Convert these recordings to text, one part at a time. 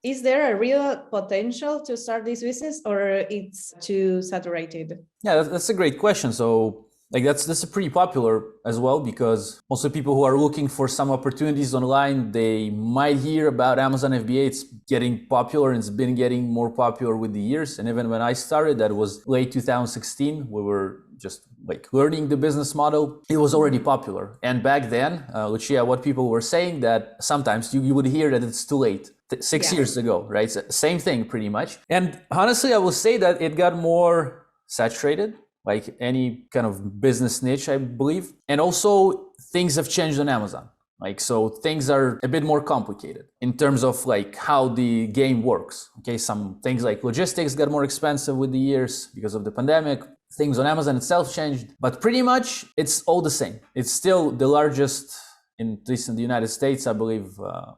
is there a real potential to start this business, or it's too saturated? Yeah, that's a great question. So like that's pretty popular as well, because also people who are looking for some opportunities online, they might hear about Amazon FBA. It's getting popular, and it's been getting more popular with the years. And even when I started, that was late 2016, we were just like learning the business model. It was already popular. And back then, Lucia, what people were saying, that sometimes you would hear that it's too late. 6 years ago, right? Same thing pretty much. And honestly, I will say that it got more saturated, like any kind of business niche, I believe. And also things have changed on Amazon. Like, so things are a bit more complicated in terms of like how the game works. Okay, some things like logistics got more expensive with the years because of the pandemic. Things on Amazon itself changed, but pretty much it's all the same. It's still the largest, at least in the United States, I believe,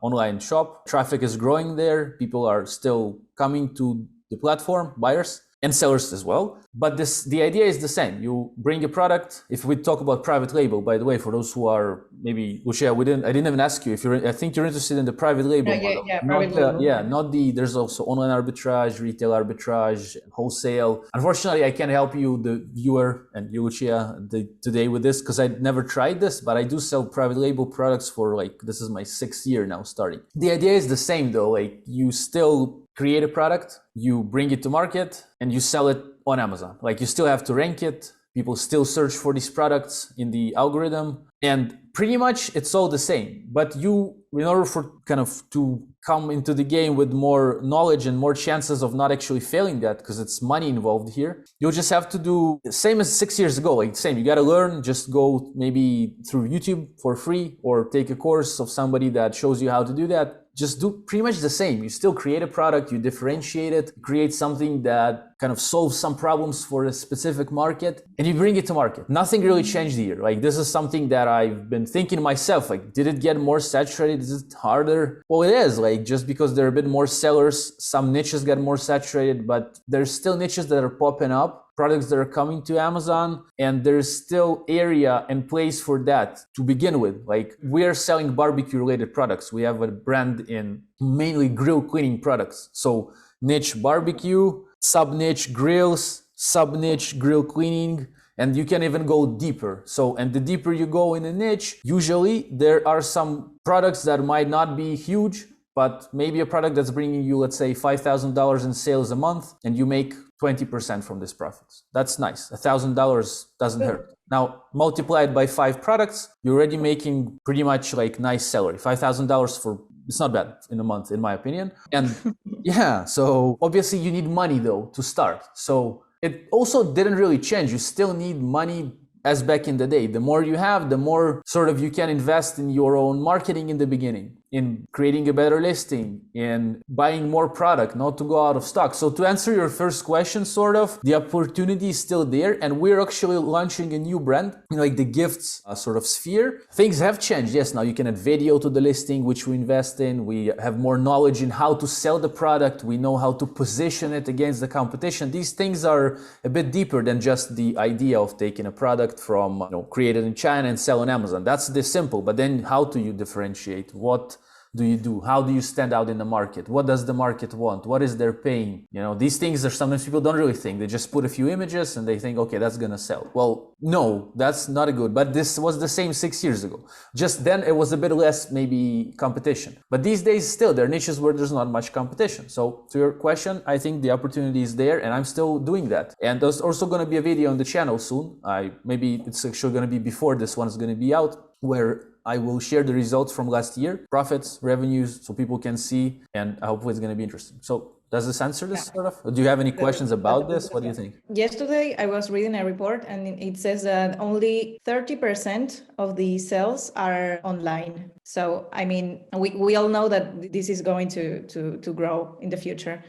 online shop. Traffic is growing there. People are still coming to the platform, buyers and sellers as well. But the idea is the same. You bring a product. If we talk about private label, by the way, for those who are maybe, Lucia, I didn't even ask you if I think you're interested in the private label model. Private label. Not there's also online arbitrage, retail arbitrage, wholesale. Unfortunately, I can't help you, the viewer, and you, Lucia, today with this, because I never tried this, but I do sell private label products for this is my 6th year now starting. The idea is the same though, like you still create a product, you bring it to market, and you sell it on Amazon. Like you still have to rank it. People still search for these products in the algorithm, and pretty much it's all the same. But you, in order for kind of to come into the game with more knowledge and more chances of not actually failing that, because it's money involved here, you'll just have to do the same as 6 years ago. Like same, you got to learn, just go maybe through YouTube for free or take a course of somebody that shows you how to do that. Just do pretty much the same. You still create a product, you differentiate it, create something that kind of solves some problems for a specific market, and you bring it to market. Nothing really changed here. Like this is something that I've been thinking myself, like, did it get more saturated? Is it harder? Well, it is, like, just because there are a bit more sellers, some niches get more saturated, but there's still niches that are popping up, products that are coming to Amazon, and there's still area and place for that to begin with. Like we are selling barbecue related products. We have a brand in mainly grill cleaning products. So niche barbecue, sub niche grills, sub niche grill cleaning, and you can even go deeper. So, and the deeper you go in a niche, usually there are some products that might not be huge, but maybe a product that's bringing you, let's say, $5,000 in sales a month, and you make 20% from this profits. That's nice. $1,000 doesn't hurt. Now, multiplied by 5 products, you're already making pretty much like nice salary. $5,000 for, it's not bad in a month, in my opinion. And yeah, so obviously you need money though to start. So it also didn't really change. You still need money as back in the day. The more you have, the more sort of you can invest in your own marketing in the beginning, in creating a better listing, in buying more product, not to go out of stock. So to answer your first question, sort of, the opportunity is still there, and we're actually launching a new brand in like the gifts sort of sphere. Things have changed. Yes, now you can add video to the listing, which we invest in. We have more knowledge in how to sell the product. We know how to position it against the competition. These things are a bit deeper than just the idea of taking a product from created in China and sell on Amazon. That's the simple. But then how do you differentiate? What do you do? How do you stand out in the market? What does the market want? What is their pain? These things are sometimes people don't really think. They just put a few images and they think, okay, that's gonna sell. Well, no, that's not good. But this was the same 6 years ago. Just then it was a bit less maybe competition. But these days still there are niches where there's not much competition. So to your question, I think the opportunity is there, and I'm still doing that. And there's also gonna be a video on the channel soon. Maybe it's actually gonna be before this one is gonna be out, where I will share the results from last year, profits, revenues, so people can see, and hopefully it's going to be interesting. So does this answer this sort of? Do you have any questions about this? What do you think? Yesterday, I was reading a report, and it says that only 30% of the sales are online. So, I mean, we all know that this is going to grow in the future.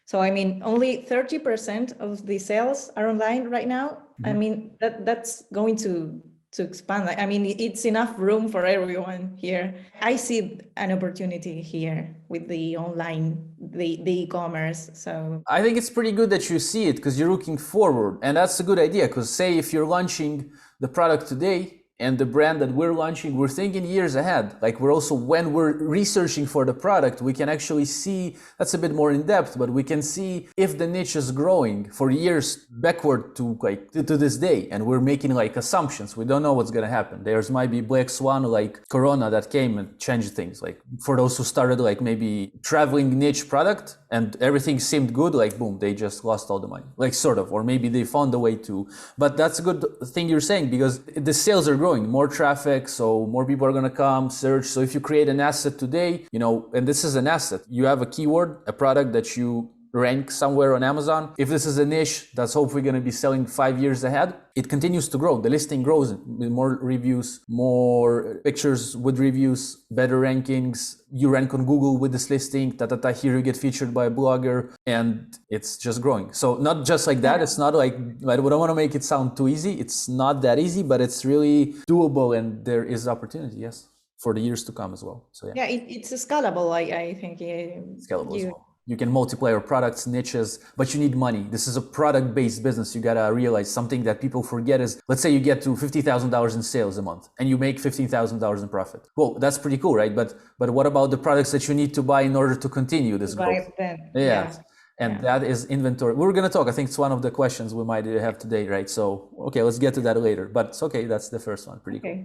So, I mean, only 30% of the sales are online right now. Mm-hmm. I mean, that's going to expand. I mean, it's enough room for everyone here. I see an opportunity here with the online, the e-commerce. So I think it's pretty good that you see it, because you're looking forward, and that's a good idea. Because say if you're launching the product today And the brand that we're launching, we're thinking years ahead. Like we're also, when we're researching for the product, we can actually see, that's a bit more in depth, but we can see if the niche is growing for years backward to like to this day. And we're making like assumptions. We don't know what's going to happen. There's might be black swan like Corona that came and changed things. Like for those who started like maybe traveling niche product and everything seemed good, like boom, they just lost all the money, like sort of, or maybe they found a way to. But that's a good thing you're saying, because the sales are growing, more traffic, so more people are going to come search. So if you create an asset today, you know, and this is an asset, you have a keyword, a product that you rank somewhere on Amazon. If this is a niche that's hopefully going to be selling 5 years ahead, it continues to grow. The listing grows with more reviews, more pictures with reviews, better rankings. You rank on Google with this listing, here you get featured by a blogger, and it's just growing. So not just like that. It's not like, I don't want to make it sound too easy. It's not that easy, but it's really doable, and there is opportunity, yes, for the years to come as well. So yeah, it's scalable. I think scalable as well. You can multiply your products, niches, but you need money. This is a product-based business. You gotta realize something that people forget is, let's say you get to $50,000 in sales a month and you make $15,000 in profit. Well, that's pretty cool, right? But what about the products that you need to buy in order to continue this growth? Yeah. And that is inventory. We're gonna talk. I think it's one of the questions we might have today, right? So, okay, let's get to that later. But it's okay. That's the first one. Pretty cool.